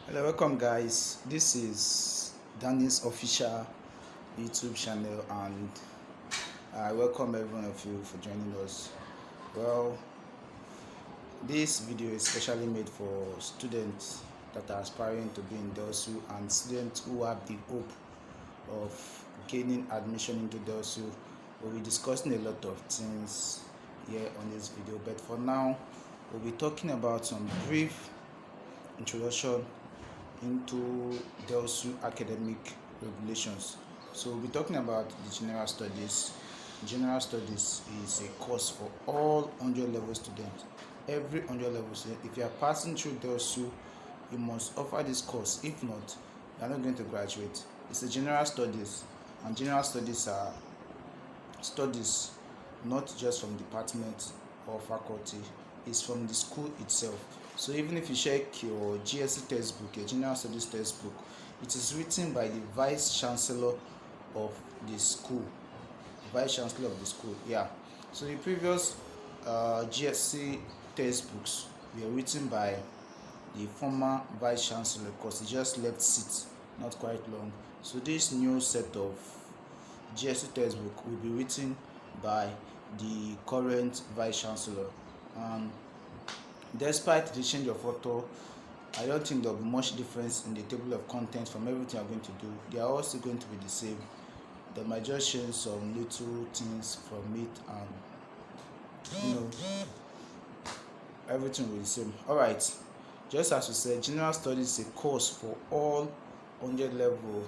Hello, welcome guys. This is Danny's official YouTube channel, and I welcome every one of you for joining us. Well, this video is specially made for students that are aspiring to be in DELSU and students who have the hope of gaining admission into DELSU. We'll be discussing a lot of things here on this video, but for now, we'll be talking about some brief introduction into DELSU academic regulations. So we'll be talking about the general studies. General studies is a course for all 100 level students. Every 100 level student, if you are passing through DELSU, you must offer this course. If not, you are not going to graduate. It's a general studies, and general studies are studies not just from department or faculty, it's from the school itself. So even if you check your GSC textbook, your general studies textbook, it is written by the vice chancellor of the school. Vice chancellor of the school, yeah. So the previous GSC textbooks were written by the former vice chancellor because he just left seat not quite long. So this new set of GSC textbook will be written by the current vice chancellor. Despite the change of author, I don't think there will be much difference in the table of contents from everything I'm going to do. They are also going to be the same. They might just change some little things from it, and everything will be the same. Alright, just as we said, general studies is a course for all 100 level,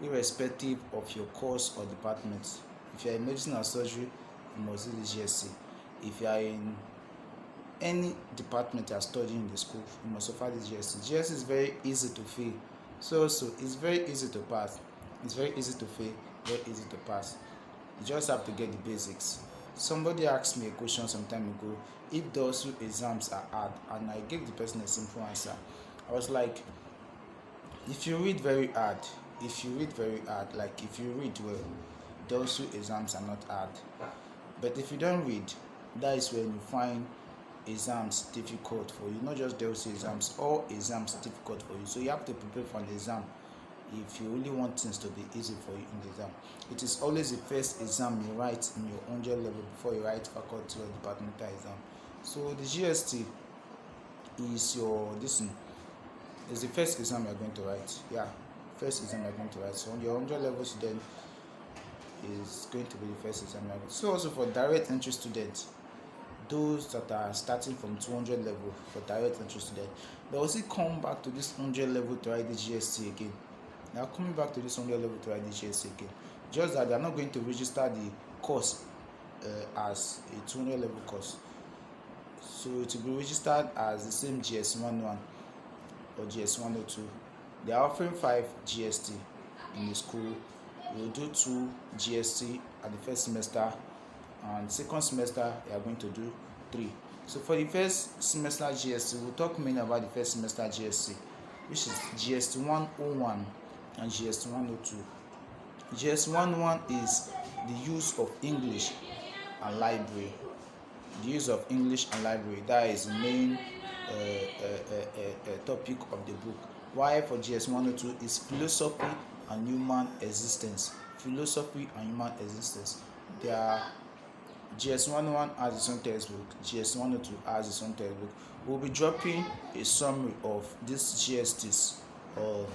irrespective of your course or department. If you are in medicine and surgery, you must do the GSC. If you are in any department you are studying in the school, you must offer this GSC. GSC is very easy to fail. So it's very easy to pass. It's very easy to fail, very easy to pass. You just have to get the basics. Somebody asked me a question some time ago, if DELSU exams are hard, and I gave the person a simple answer. I was like, if you read very hard, like if you read well, DELSU exams are not hard. But if you don't read, that is when you find exams difficult for you. Not just DELSU exams, all exams difficult for you. So you have to prepare for the exam if you really want things to be easy for you in the exam. It is always the first exam you write in your 100 level before you write faculty or departmental exam. So the GST is is the first exam you're going to write. Yeah, first exam you're going to write. So your 100 level student is going to be the first exam you're going to. So also for direct entry students, those that are starting from 200 level, for direct entry students, they will still come back to this 100 level to write the GST again. They are coming back to this 100 level to write the GST again. Just that they are not going to register the course as a 200 level course. So it will be registered as the same GS11 or GS102. They are offering 5 GST in the school. You will do 2 GST at the first semester, and second semester you are going to do 3. So for the first semester GST, we'll talk mainly about the first semester GST, which is GS101 and GS102. GS11 is the use of English and library. The use of English and library, that is the main topic of the book. While for GS102 is philosophy and human existence. Philosophy and human existence. GS11 has its own textbook, GS102 has its own textbook. We'll be dropping a summary of these GSTs on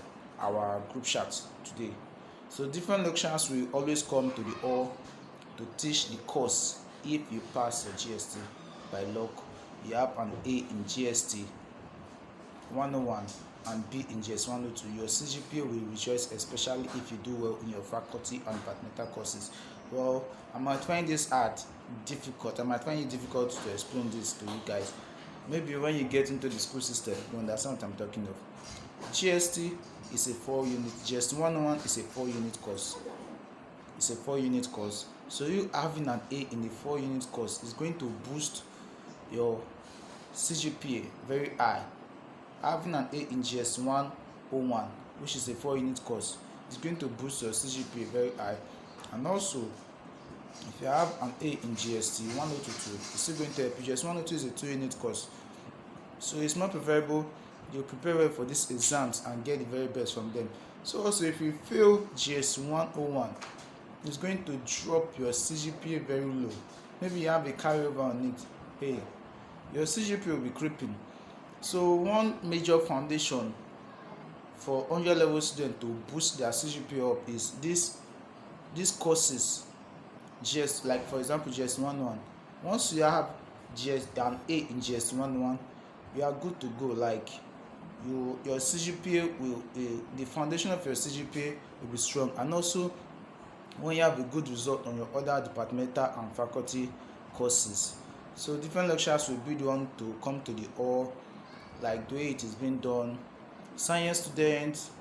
our group chat today. So different lecturers will always come to the hall to teach the course. If you pass your GST by luck, you have an A in GST 101 and B in GS102. Your CGPA will rejoice, especially if you do well in your faculty and departmental courses. Well, I might find this difficult. I might find it difficult to explain this to you guys. Maybe when you get into the school system, you understand what I'm talking of. GST is a 4-unit. GS101 is a 4-unit course. It's a 4-unit course. So you having an A in a 4-unit course is going to boost your CGPA very high. Having an A in GS101, which is a 4-unit course, is going to boost your CGPA very high. And also, if you have an A in GST 102, it's still going to help you. GS102 is a 2-unit course, so it's more preferable you prepare well for these exams and get the very best from them. So also if you fail GS 101, it's going to drop your CGPA very low. Maybe you have a carryover on it. Hey, your CGPA will be creeping. So one major foundation for 100 level students to boost their CGPA up is these courses. GS, like for example GS 101. Once you have an A in GS 101, you are good to go. Like your CGPA will the foundation of your CGPA will be strong. And also when you have a good result on your other departmental and faculty courses, so different lecturers will be the one to come to the hall, like the way it is being done. Science students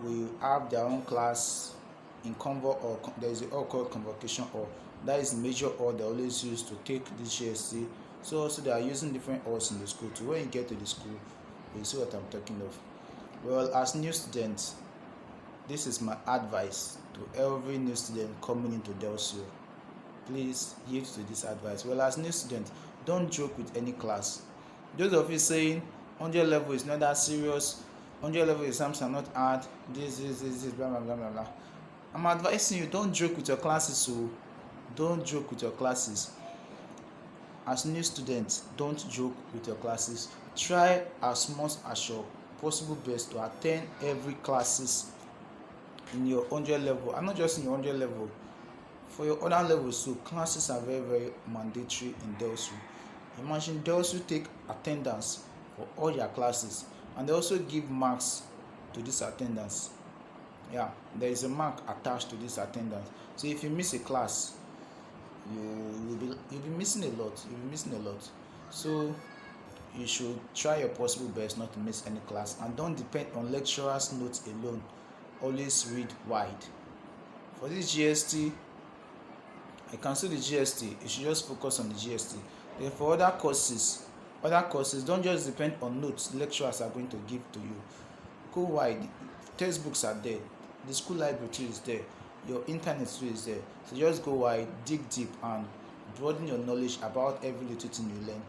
will have their own class in convo, or there is a hall called convocation hall. That is the major hall they always use to take this GST. So also they are using different halls in the school too. When you get to the school, you see what I'm talking of. Well, as new students, this is my advice to every new student coming into DELSU. Please yield to this advice. Well, as new student, don't joke with any class. Those of you saying 100 level is not that serious, 100 level exams are not hard, this, blah, blah, blah, blah, blah. I'm advising you, don't joke with your classes. So don't joke with your classes. As new students, don't joke with your classes. Try as much as your possible best to attend every classes in your 100 level, and not just in your 100 level, for your other levels. So classes are very, very mandatory in DELSU. Imagine DELSU take attendance for all your classes, and they also give marks to this attendance. Yeah, there is a mark attached to this attendance. So if you miss a class, you'll be missing a lot. So you should try your possible best not to miss any class, and don't depend on lecturers' notes alone. Always read wide. For this GST, I cancel the GST. You should just focus on the GST. Then for other courses, don't just depend on notes lecturers are going to give to you. Go wide. Textbooks are there. The school library too is there. Your internet too is there. So just go wide, dig deep, and broaden your knowledge about every little thing you learn.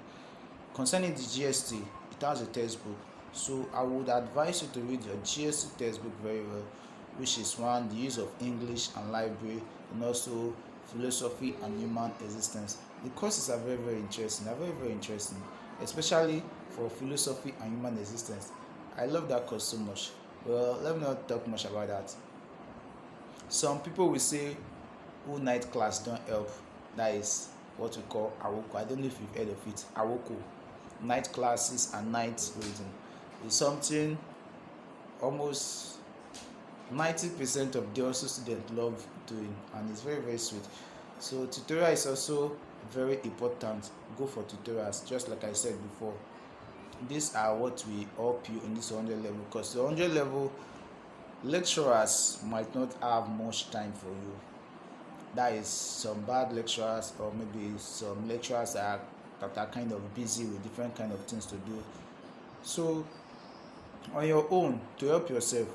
Concerning the GST, it has a textbook. So I would advise you to read your GST textbook very well, which is one, the use of English and library, and also philosophy and human existence. The courses are very, very interesting. Especially for philosophy and human existence. I love that course so much. Well, let me not talk much about that. Some people will say whole night class don't help. That is what we call awoko. I don't know if you've heard of it. Awoko. Night classes and night reading is something almost 90% of DELSU students love doing, and it's very, very sweet. So tutorial is also very important. Go for tutorials, just like I said before. These are what will help you in this 100 level, because the 100 level lecturers might not have much time for you. That is some bad lecturers, or maybe some lecturers that are kind of busy with different kind of things to do. So on your own, to help yourself,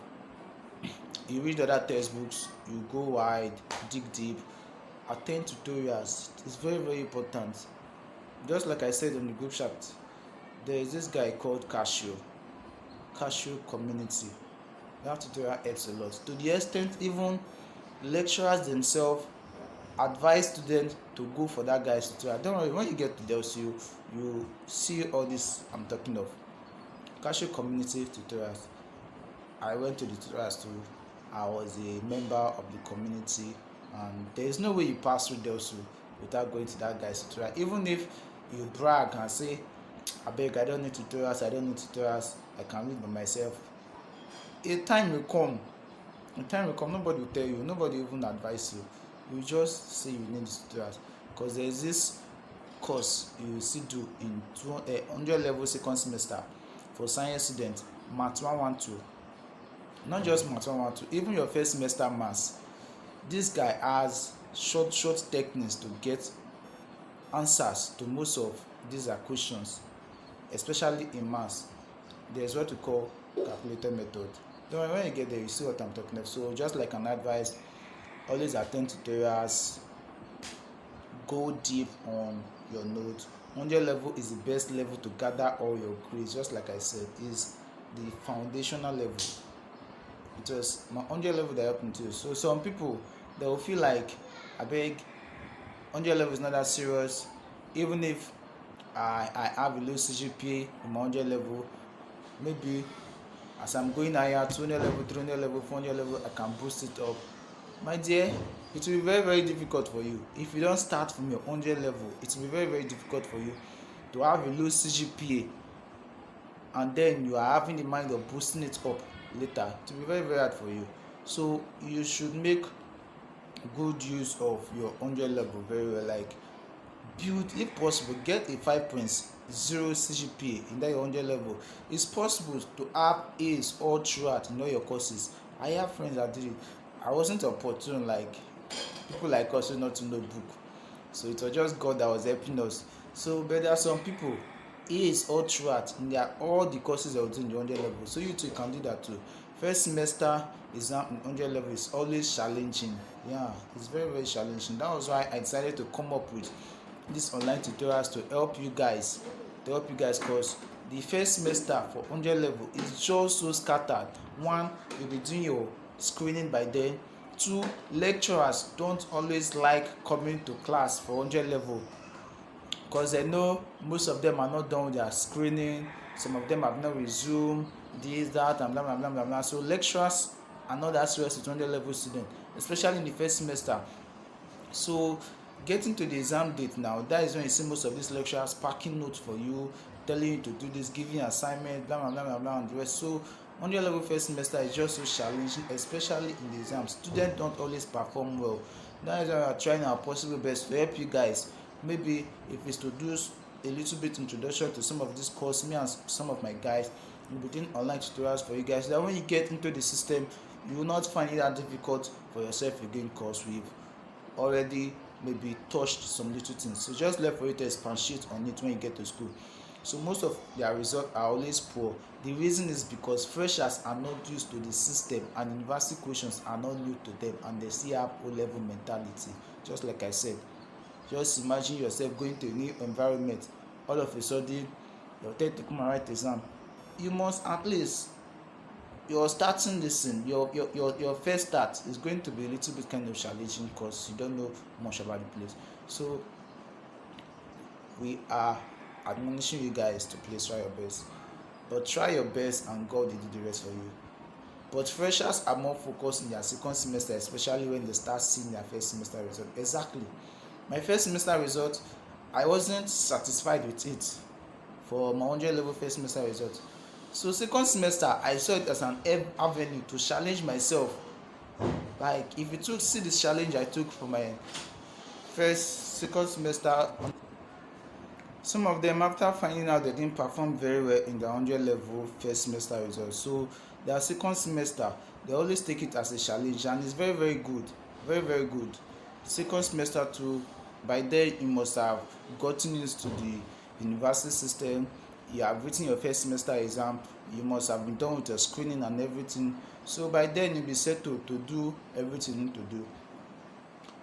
you read other textbooks, you go wide, dig deep, attend tutorials. It's very, very important. Just like I said in the group chat, there is this guy called Cashew Community. That tutorial helps a lot, to the extent even lecturers themselves advise students to go for that guy's tutorial. Don't worry, when you get to DELSU, you see all this I'm talking of. Cashew Community tutorials. I went to the tutorials too. I was a member of the community, and there is no way you pass through DELSU without going to that guy's tutorial. Even if you brag and say, I beg, I don't need tutorials, I can read by myself. A time will come, nobody will tell you, nobody even advise you. You just say you need tutorials, because there is this course you will see do in 100 level second semester for science students, math 112. Not just math 112, even your first semester maths. This guy has short techniques to get answers to most of these questions, especially in maths. There's what we call calculator method. Don't worry, when you get there, you see what I'm talking about. So just like an advice, always attend tutorials, go deep on your notes. 100 level is the best level to gather all your grades. Just like I said, is the foundational level. It was my 100 level that helped me too. So some people, they will feel like, I beg, 100 level is not that serious. Even if I have a low CGPA in my 100 level, maybe as I'm going higher, 200 level, 300 level, 400 level, I can boost it up. My dear, it will be very, very difficult for you. If you don't start from your 100 level, it will be very, very difficult for you to have a low CGPA, and then you are having the mind of boosting it up later. It will be very, very hard for you. So you should make good use of your 100 level very well. Like, build, if possible, get a 5.0 CGPA in that your 100 level. It's possible to have A's all throughout in all your courses. I have friends that did it. I wasn't opportune like people like us who not to know book, so it was just God that was helping us. So but there are some people, A's all throughout in their all the courses they will do in the 100 level, so you too can do that too. First semester exam in 100 level is always challenging. Yeah, it's very, very challenging. That was why I decided to come up with these online tutorials to help you guys, because the first semester for 100 level is just so scattered. One, you'll be doing your screening by then. Two, lecturers don't always like coming to class for 100 level because they know most of them are not done with their screening. Some of them have not resumed this, that, and blah blah blah blah blah. So lecturers are not that serious with 100 level students, especially in the first semester. So getting to the exam date now, that is when you see most of these lecturers packing notes for you, telling you to do this, giving you assignment, blah blah blah blah blah, and the rest. So 100 level first semester is just so challenging, especially in the exam. Students don't always perform well. That is why we are trying our possible best to help you guys. Maybe if it's to do a little bit introduction to some of this course, me and some of my guys will be doing online tutorials for you guys, that when you get into the system, you will not find it that difficult for yourself again, because we've already maybe touched some little things. So just left for you to expatiate on it when you get to school. So most of their results are always poor. The reason is because freshers are not used to the system, and university questions are not new to them, and they still have O-level mentality. Just like I said, just imagine yourself going to a new environment. All of a sudden, you're told to come and write exam. You must at least, your starting lesson, your first start is going to be a little bit kind of challenging because you don't know much about the place. So we are admonishing you guys to please try your best, but try your best and God will do the rest for you. But freshers are more focused in their second semester, especially when they start seeing their first semester result. Exactly, my first semester result, I wasn't satisfied with it for my 100 level first semester result. So second semester, I saw it as an avenue to challenge myself. Like, if you took see this challenge I took for my second semester, some of them, after finding out they didn't perform very well in the 100 level first semester results, so their second semester they always take it as a challenge, and it's very, very good, very, very good. Second semester too, by then you must have gotten used to the university system. You have written your first semester exam, you must have been done with your screening and everything. So by then you'll be settled to do everything you need to do.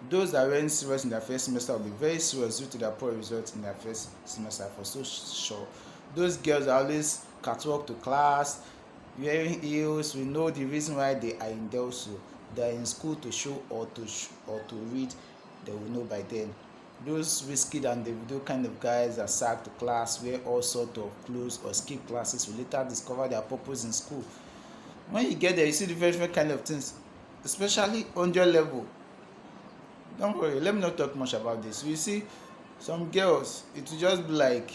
Those that weren't serious in their first semester will be very serious due to their poor results in their first semester, for so sure. Those girls are always catwalk to class, wearing heels. We know the reason why they are in DELSU. They are in school to show or to read. They will know by then. Those risky and the video kind of guys that sack to class, wear all sort of clothes, or skip classes, will later discover their purpose in school. When you get there, you see different kind of things, especially on your level. Don't worry, let me not talk much about this. You see some girls, it will just be like,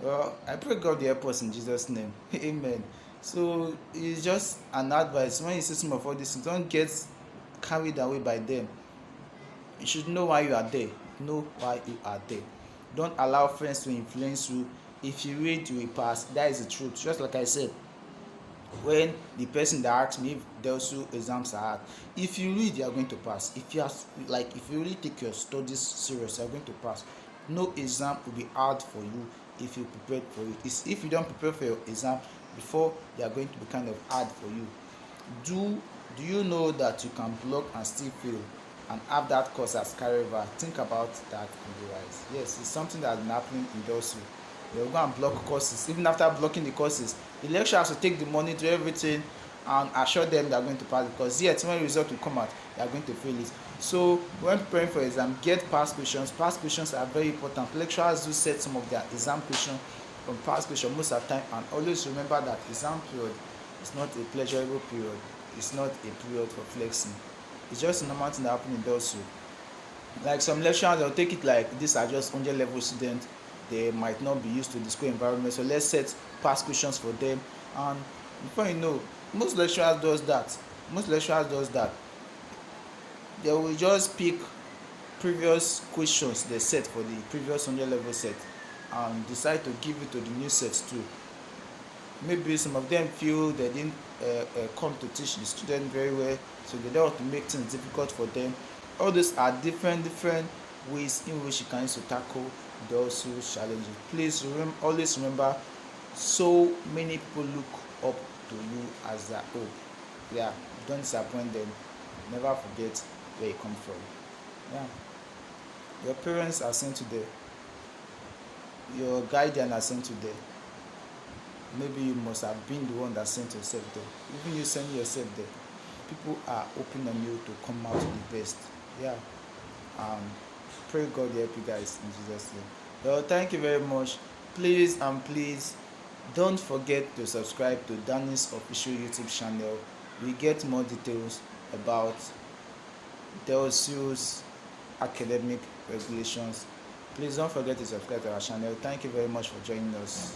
well, I pray God will help us in Jesus' name. Amen. So it's just an advice. When you see some of all these things, don't get carried away by them. You should know why you are there. Know why you are there. Don't allow friends to influence you. If you read, you will pass. That is the truth. Just like I said, when the person that asked me if DELSU exams are hard, if you read, you are going to pass. If you really take your studies serious, you are going to pass. No exam will be hard for you if you prepare for it. It's if you don't prepare for your exam before, they are going to be kind of hard for you. Do you know that you can block and still fail and have that course as carryover? Think about that and be wise. Yes, it's something that has been happening in DELSU. they will go and block courses. Even after blocking the courses, the lecturers will take the money to everything and assure them they are going to pass the course. Yet when the result will come out, they are going to fail it. So when preparing for exam, get past questions. Past questions are very important. Lecturers do set some of their exam questions from past questions most of the time, and always remember that exam period is not a pleasurable period. It's not a period for flexing. It's just a normal thing that happens in DELSU. Like some lecturers, they'll take it like these are just 100 level students. They might not be used to the school environment, so let's set past questions for them. And before you know, most lecturers does that. They will just pick previous questions they set for the previous 100 level set and decide to give it to the new set too. Maybe some of them feel they didn't come to teach the student very well, so they don't want to make things difficult for them. All these are different ways in which you can use to tackle those challenges. Please always remember, so many people look up to you as their hope. Yeah, don't disappoint them. Never forget where you come from. Yeah, your parents are sent to there, your guardian are sent to there. Maybe you must have been the one that sent yourself there. Even you sending yourself there, people are hoping on you to come out the best. Yeah. Pray God help you guys in Jesus' name. Well, thank you very much. Please don't forget to subscribe to Danny's official YouTube channel. We get more details about DELSU's academic regulations. Please don't forget to subscribe to our channel. Thank you very much for joining us.